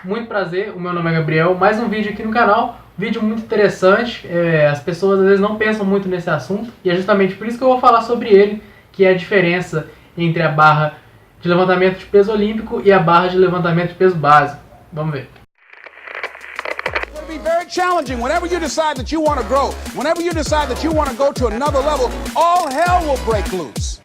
Muito prazer, o meu nome é Gabriel, mais um vídeo aqui no canal, vídeo muito interessante, as pessoas às vezes não pensam muito nesse assunto, e é justamente por isso que eu vou falar sobre ele, que é a diferença entre a barra de levantamento de peso olímpico e a barra de levantamento de peso básico. Vamos ver. It'll be very challenging whenever you decide that you want to grow, whenever you decide that you want to go to another level, all hell will break loose.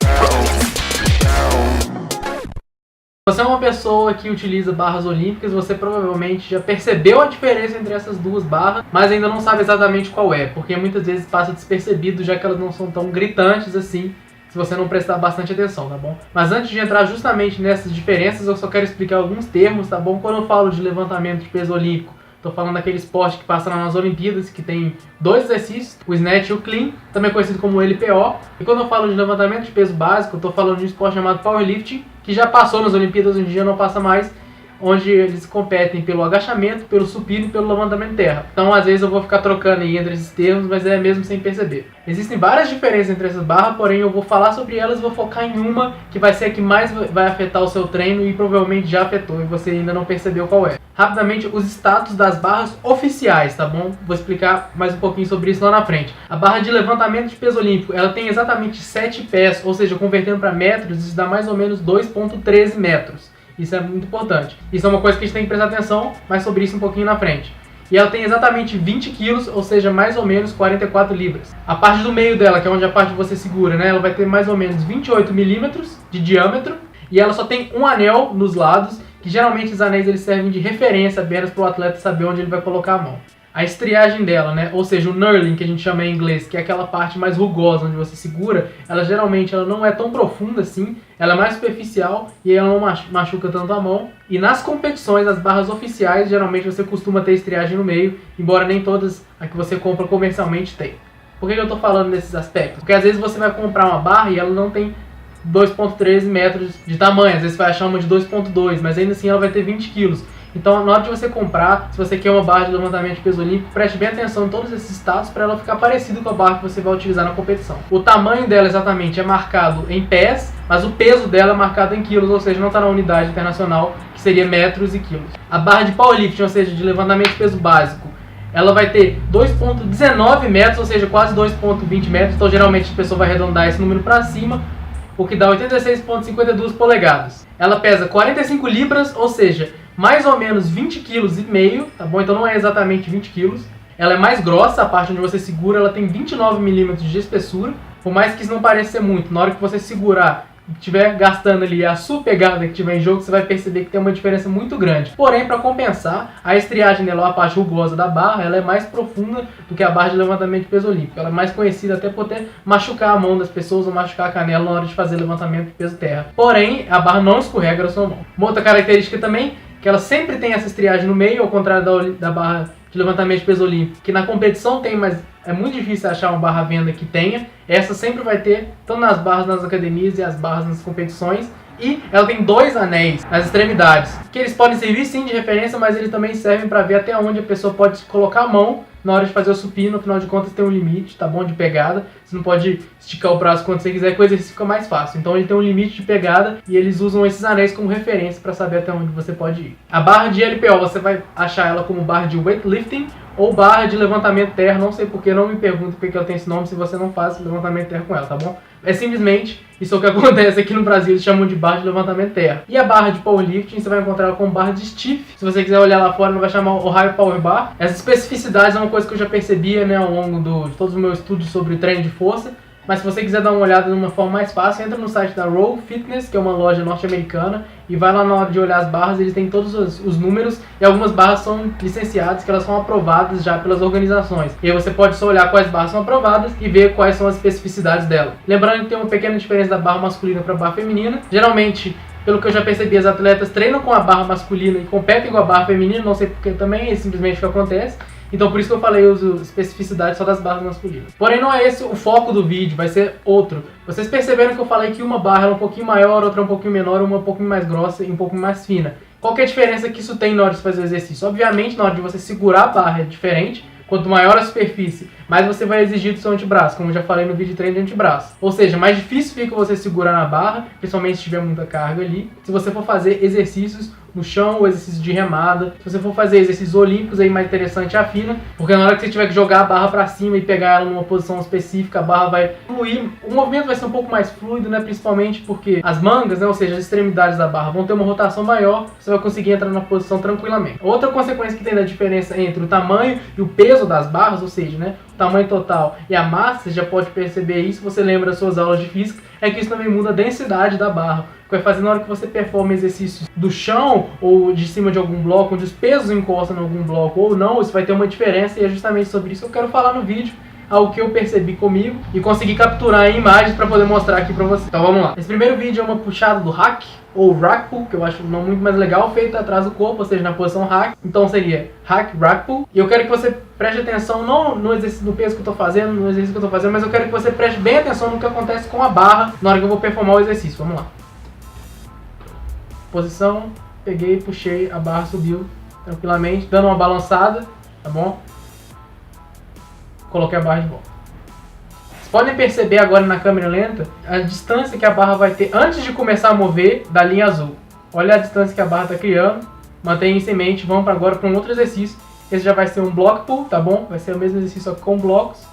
Se você é uma pessoa que utiliza barras olímpicas, você provavelmente já percebeu a diferença entre essas duas barras, mas ainda não sabe exatamente qual é, porque muitas vezes passa despercebido, já que elas não são tão gritantes assim, se você não prestar bastante atenção, tá bom? Mas antes de entrar justamente nessas diferenças, eu só quero explicar alguns termos, tá bom? Quando eu falo de levantamento de peso olímpico, estou falando daquele esporte que passa nas Olimpíadas, que tem dois exercícios, o snatch e o clean, também conhecido como LPO. E quando eu falo de levantamento de peso básico, eu estou falando de um esporte chamado powerlifting, que já passou nas Olimpíadas, hoje em dia não passa mais, onde eles competem pelo agachamento, pelo supino e pelo levantamento de terra. Então, às vezes eu vou ficar trocando aí entre esses termos, mas é mesmo sem perceber. Existem várias diferenças entre essas barras, porém eu vou falar sobre elas e vou focar em uma que vai ser a que mais vai afetar o seu treino e provavelmente já afetou e você ainda não percebeu qual é. Rapidamente, os status das barras oficiais, tá bom? Vou explicar mais um pouquinho sobre isso lá na frente. A barra de levantamento de peso olímpico, ela tem exatamente 7 pés, ou seja, convertendo para metros, isso dá mais ou menos 2,13 metros. Isso é muito importante. Isso é uma coisa que a gente tem que prestar atenção, mas sobre isso um pouquinho na frente. E ela tem exatamente 20 quilos, ou seja, mais ou menos 44 libras. A parte do meio dela, que é onde a parte que você segura, né? Ela vai ter mais ou menos 28 milímetros de diâmetro. E ela só tem um anel nos lados, que geralmente os anéis eles servem de referência apenas para o atleta saber onde ele vai colocar a mão. A estriagem dela, né? Ou seja, o knurling, que a gente chama em inglês, que é aquela parte mais rugosa onde você segura, ela geralmente não é tão profunda assim, ela é mais superficial e ela não machuca tanto a mão. E nas competições, as barras oficiais, geralmente você costuma ter estriagem no meio, embora nem todas a que você compra comercialmente tem. Por que eu tô falando desses aspectos? Porque às vezes você vai comprar uma barra e ela não tem 2,13 metros de tamanho, às vezes você vai achar uma de 2,2, mas ainda assim ela vai ter 20 quilos. Então, na hora de você comprar, se você quer uma barra de levantamento de peso olímpico, preste bem atenção em todos esses status para ela ficar parecida com a barra que você vai utilizar na competição. O tamanho dela exatamente é marcado em pés, mas o peso dela é marcado em quilos, ou seja, não está na unidade internacional, que seria metros e quilos. A barra de powerlifting, ou seja, de levantamento de peso básico, ela vai ter 2,19 metros, ou seja, quase 2,20 metros, então geralmente a pessoa vai arredondar esse número para cima, o que dá 86,52 polegadas. Ela pesa 45 libras, ou seja, mais ou menos 20,5 kg, tá bom? Então não é exatamente 20 kg. Ela é mais grossa, a parte onde você segura, ela tem 29 milímetros de espessura. Por mais que isso não pareça ser muito, na hora que você segurar e estiver gastando ali a sua pegada que estiver em jogo, você vai perceber que tem uma diferença muito grande. Porém, para compensar, a estriagem dela, a parte rugosa da barra, ela é mais profunda do que a barra de levantamento de peso olímpico. Ela é mais conhecida até por ter machucar a mão das pessoas ou machucar a canela na hora de fazer levantamento de peso terra. Porém, a barra não escorrega na sua mão. Uma outra característica também, que ela sempre tem essa estriagem no meio, ao contrário da barra de levantamento de peso olímpico, que na competição tem, mas é muito difícil achar uma barra à venda que tenha. Essa sempre vai ter, tanto nas barras nas academias e as barras nas competições. E ela tem 2 anéis nas extremidades, que eles podem servir sim de referência, mas eles também servem para ver até onde a pessoa pode colocar a mão na hora de fazer o supino. Afinal de contas tem um limite, tá bom, de pegada. Você não pode esticar o braço quando você quiser, que o exercício fica mais fácil. Então ele tem um limite de pegada e eles usam esses anéis como referência para saber até onde você pode ir. A barra de LPO, você vai achar ela como barra de weightlifting ou barra de levantamento terra. Não sei porque, não me pergunte porque ela tem esse nome se você não faz levantamento terra com ela, tá bom? É simplesmente isso que acontece aqui no Brasil, eles chamam de barra de levantamento terra. E a barra de powerlifting você vai encontrar ela como barra de stiff. Se você quiser olhar lá fora, ela vai chamar Ohio Power Bar. Essas especificidades é uma coisa que eu já percebia, né, ao longo de todos os meus estudos sobre treino de força. Mas se você quiser dar uma olhada de uma forma mais fácil, entra no site da Row Fitness, que é uma loja norte-americana, e vai lá na hora de olhar as barras, eles têm todos os números, e algumas barras são licenciadas, que elas são aprovadas já pelas organizações. E aí você pode só olhar quais barras são aprovadas e ver quais são as especificidades dela. Lembrando que tem uma pequena diferença da barra masculina para a barra feminina. Geralmente, pelo que eu já percebi, as atletas treinam com a barra masculina e competem com a barra feminina, não sei porque também, é simplesmente o que acontece. Então por isso que eu falei, eu uso especificidade só das barras masculinas. Porém não é esse o foco do vídeo, vai ser outro. Vocês perceberam que eu falei que uma barra é um pouquinho maior, outra um pouquinho menor, uma um pouquinho mais grossa e um pouquinho mais fina. Qual que é a diferença que isso tem na hora de fazer o exercício? Obviamente na hora de você segurar a barra é diferente. Quanto maior a superfície, mais você vai exigir do seu antebraço, como eu já falei no vídeo de treino de antebraço. Ou seja, mais difícil fica você segurar na barra, principalmente se tiver muita carga ali, se você for fazer exercícios no chão ou exercício de remada. Se você for fazer exercícios olímpicos, aí mais interessante afina, porque na hora que você tiver que jogar a barra para cima e pegar ela numa posição específica, a barra vai fluir, o movimento vai ser um pouco mais fluido, né? Principalmente porque as mangas, né? Ou seja, as extremidades da barra vão ter uma rotação maior, você vai conseguir entrar na posição tranquilamente. Outra consequência que tem da diferença entre o tamanho e o peso das barras, ou seja, né? O tamanho total e a massa, você já pode perceber isso, você lembra das suas aulas de física, é que isso também muda a densidade da barra. O que vai fazer na hora que você performa exercícios do chão ou de cima de algum bloco, onde os pesos encostam em algum bloco ou não, isso vai ter uma diferença, e é justamente sobre isso que eu quero falar no vídeo, ao que eu percebi comigo e consegui capturar em imagens para poder mostrar aqui para você. Então vamos lá. Esse primeiro vídeo é uma puxada do hack, ou rack pull, que eu acho um nome muito mais legal, feito atrás do corpo, ou seja, na posição hack. Então seria hack, rack pull. E eu quero que você preste atenção não no exercício do peso que eu estou fazendo, no exercício que eu estou fazendo, mas eu quero que você preste bem atenção no que acontece com a barra na hora que eu vou performar o exercício. Vamos lá. Posição, peguei, puxei, a barra subiu tranquilamente, dando uma balançada, tá bom? Coloquei a barra de volta. Vocês podem perceber agora na câmera lenta a distância que a barra vai ter antes de começar a mover da linha azul. Olha a distância que a barra está criando. Mantenha isso em mente. Vamos agora para um outro exercício. Esse já vai ser um block pull, tá bom? Vai ser o mesmo exercício só que com blocos.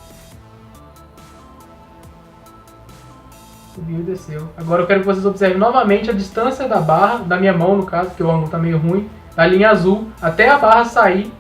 Subiu e desceu. Agora eu quero que vocês observem novamente a distância da barra, da minha mão no caso, porque o ângulo está meio ruim, da linha azul até a barra sair.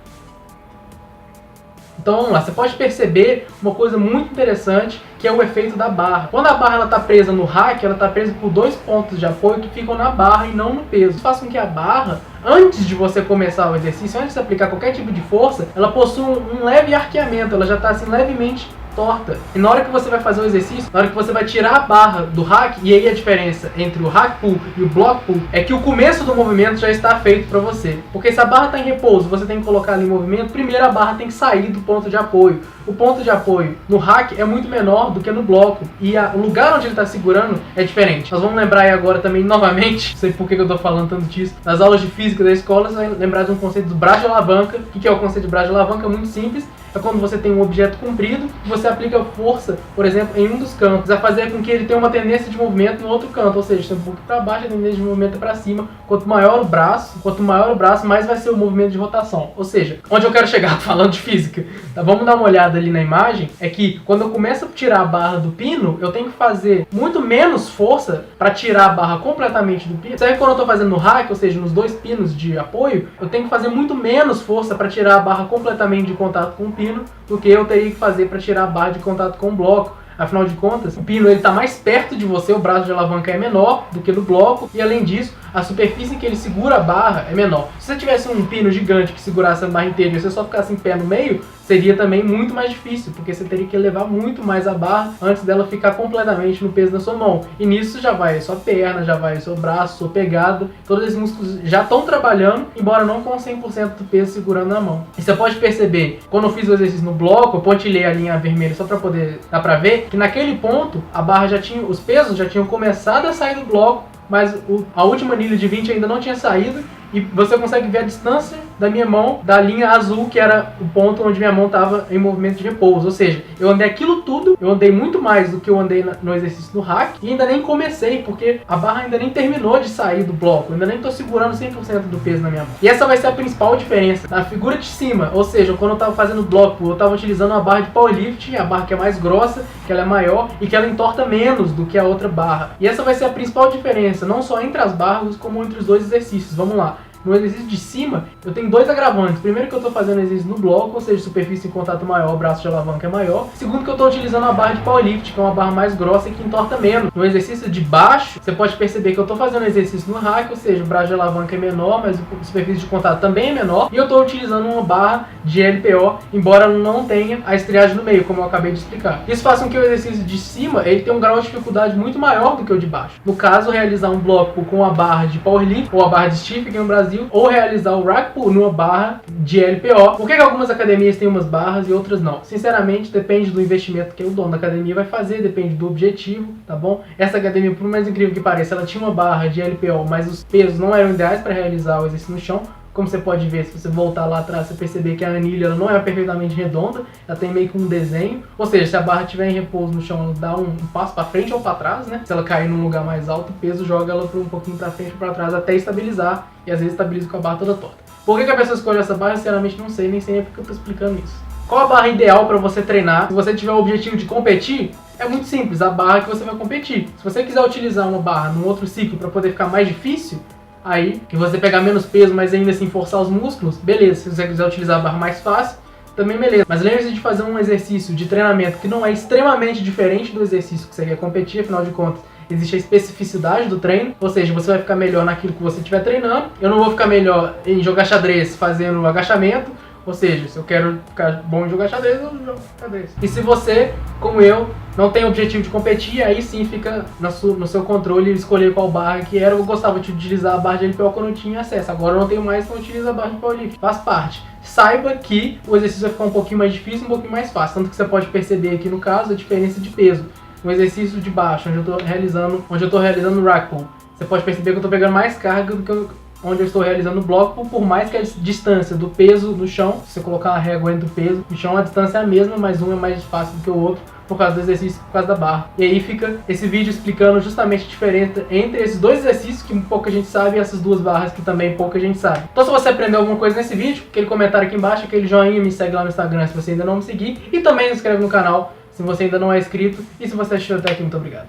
Então vamos lá, você pode perceber uma coisa muito interessante, que é o efeito da barra. Quando a barra está presa no rack, ela está presa por dois pontos de apoio que ficam na barra e não no peso. Isso faz com que a barra, antes de você começar o exercício, antes de aplicar qualquer tipo de força, ela possui um leve arqueamento, ela já está assim levemente torta. E na hora que você vai fazer o exercício, na hora que você vai tirar a barra do hack, e aí a diferença entre o hack pull e o block pull é que o começo do movimento já está feito para você. Porque se a barra está em repouso, você tem que colocar ela em movimento, primeiro a barra tem que sair do ponto de apoio. O ponto de apoio no hack é muito menor do que no bloco, e o lugar onde ele está segurando é diferente. Nós vamos lembrar aí agora também novamente, não sei por que eu estou falando tanto disso, nas aulas de física da escola, você vai lembrar de um conceito do braço de alavanca. O que é o conceito de braço de alavanca? É muito simples. É quando você tem um objeto comprido e você aplica força, por exemplo, em um dos cantos, vai fazer com que ele tenha uma tendência de movimento no outro canto, ou seja, se um pouco para baixo, a tendência de movimento é para cima. Quanto maior o braço, mais vai ser o movimento de rotação. Ou seja, onde eu quero chegar falando de física, tá? Vamos dar uma olhada ali na imagem, é que quando eu começo a tirar a barra do pino, eu tenho que fazer muito menos força para tirar a barra completamente do pino. Sabe quando eu estou fazendo no rack, ou seja, nos dois pinos de apoio, eu tenho que fazer muito menos força para tirar a barra completamente de contato com o pino do que eu teria que fazer para tirar a barra de contato com o bloco. Afinal de contas, o pino está mais perto de você, o braço de alavanca é menor do que no bloco, e além disso, a superfície em que ele segura a barra é menor. Se você tivesse um pino gigante que segurasse a barra inteira e você só ficasse em pé no meio, seria também muito mais difícil, porque você teria que elevar muito mais a barra antes dela ficar completamente no peso da sua mão. E nisso já vai sua perna, já vai seu braço, sua pegada, todos esses músculos já estão trabalhando, embora não com 100% do peso segurando na mão. E você pode perceber, quando eu fiz o exercício no bloco, eu pontilhei a linha vermelha só para poder dar para ver, que naquele ponto a barra já tinha, os pesos já tinham começado a sair do bloco, mas a última anilha de 20 ainda não tinha saído, e você consegue ver a distância da minha mão da linha azul, que era o ponto onde minha mão estava em movimento de repouso. Ou seja, eu andei aquilo tudo, eu andei muito mais do que eu andei no exercício do hack, e ainda nem comecei, porque a barra ainda nem terminou de sair do bloco, eu ainda nem estou segurando 100% do peso na minha mão. E essa vai ser a principal diferença. Na figura de cima, ou seja, quando eu estava fazendo bloco, eu estava utilizando uma barra de powerlifting, a barra que é mais grossa, que ela é maior e que ela entorta menos do que a outra barra. E essa vai ser a principal diferença, não só entre as barras, como entre os dois exercícios. Vamos lá. No exercício de cima, eu tenho dois agravantes. Primeiro, que eu estou fazendo exercício no bloco, ou seja, superfície em contato maior, braço de alavanca é maior. Segundo, que eu estou utilizando a barra de powerlift, que é uma barra mais grossa e que entorta menos. No exercício de baixo, você pode perceber que eu estou fazendo exercício no rack, ou seja, o braço de alavanca é menor, mas a superfície de contato também é menor. E eu estou utilizando uma barra de LPO, embora ela não tenha a estreagem no meio, como eu acabei de explicar. Isso faz com que o exercício de cima ele tenha um grau de dificuldade muito maior do que o de baixo. No caso, realizar um bloco com a barra de powerlift, ou a barra de stiff aqui no Brasil, ou realizar o rack pull numa barra de LPO. Por que algumas academias têm umas barras e outras não? Sinceramente, depende do investimento que o dono da academia vai fazer, depende do objetivo, tá bom? Essa academia, por mais incrível que pareça, ela tinha uma barra de LPO, mas os pesos não eram ideais para realizar o exercício no chão. Como você pode ver, se você voltar lá atrás, você perceber que a anilha ela não é perfeitamente redonda, ela tem meio que um desenho. Ou seja, se a barra estiver em repouso no chão, ela dá um passo para frente ou para trás, né? Se ela cair num lugar mais alto, o peso joga ela um pouquinho para frente ou para trás até estabilizar, e às vezes estabiliza com a barra toda torta. Por que a pessoa escolheu essa barra? Sinceramente não sei, nem sei porque eu tô explicando isso. Qual a barra ideal para você treinar? Se você tiver o objetivo de competir, é muito simples, a barra que você vai competir. Se você quiser utilizar uma barra num outro ciclo para poder ficar mais difícil, aí que você pegar menos peso, mas ainda assim forçar os músculos, beleza. Se você quiser utilizar a barra mais fácil, também beleza. Mas lembre-se de fazer um exercício de treinamento que não é extremamente diferente do exercício que você quer competir, afinal de contas, existe a especificidade do treino, ou seja, você vai ficar melhor naquilo que você estiver treinando. Eu não vou ficar melhor em jogar xadrez fazendo agachamento, ou seja, se eu quero ficar bom em jogar xadrez, eu jogo xadrez. E se você, como eu, não tem o objetivo de competir, aí sim fica no seu controle escolher qual barra que era. Eu gostava de utilizar a barra de LPO quando eu tinha acesso, agora eu não tenho mais, então eu utilizo a barra de powerlifting. Faz parte. Saiba que o exercício vai ficar um pouquinho mais difícil, um pouquinho mais fácil, tanto que você pode perceber aqui no caso a diferença de peso. Um exercício de baixo, onde eu estou realizando o rack pull, você pode perceber que eu estou pegando mais carga do que onde eu estou realizando o bloco, por mais que a distância do peso no chão, se você colocar uma régua entre o peso no chão, a distância é a mesma, mas um é mais fácil do que o outro, por causa do exercício, por causa da barra. E aí fica esse vídeo explicando justamente a diferença entre esses dois exercícios que pouca gente sabe e essas duas barras que também pouca gente sabe. Então se você aprendeu alguma coisa nesse vídeo, aquele comentário aqui embaixo, aquele joinha, me segue lá no Instagram se você ainda não me seguir, e também se inscreve no canal se você ainda não é inscrito, e se você assistiu até aqui, muito obrigado.